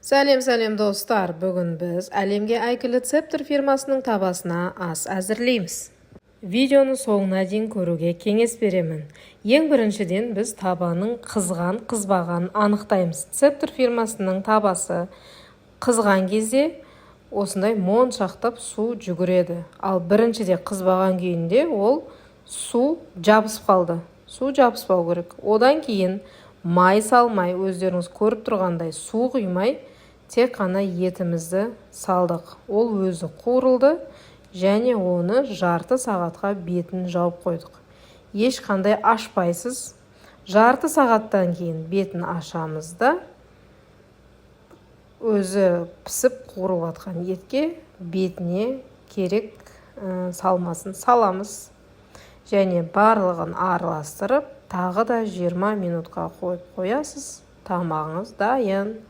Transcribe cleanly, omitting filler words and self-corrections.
Сәлем достар, бүгін біз әлемге әйгілі Цептер фирмасының табасына ас әзірлейміз. Видеоны соңына дейін көруге кеңес беремін. Ең біріншіден біз табаның қызған-қызбағанын анықтаймыз. Цептер фирмасының табасы қызған кезде осындай моншақтап су жүгіреді. Ал біріншіде қызбаған күйінде ол су жабысып қалды. Су жабыспау керек. Одан кейін май салмай, өздеріңіз көріп тұрғандай су құймай, тек қана етімізді салдық. Ол өзі қуырылды және оны жарты сағатқа бетін жауып қойдық. Ешқандай ашпайсыз. Жарты сағаттан кейін бетін ашамыз да өзі пісіп қуырып жатқан етке бетіне керек салмасын саламыз. Және барлығын араластырып, тағы да 20 минутқа қойып қоясыз. Тамағыңыз дайын.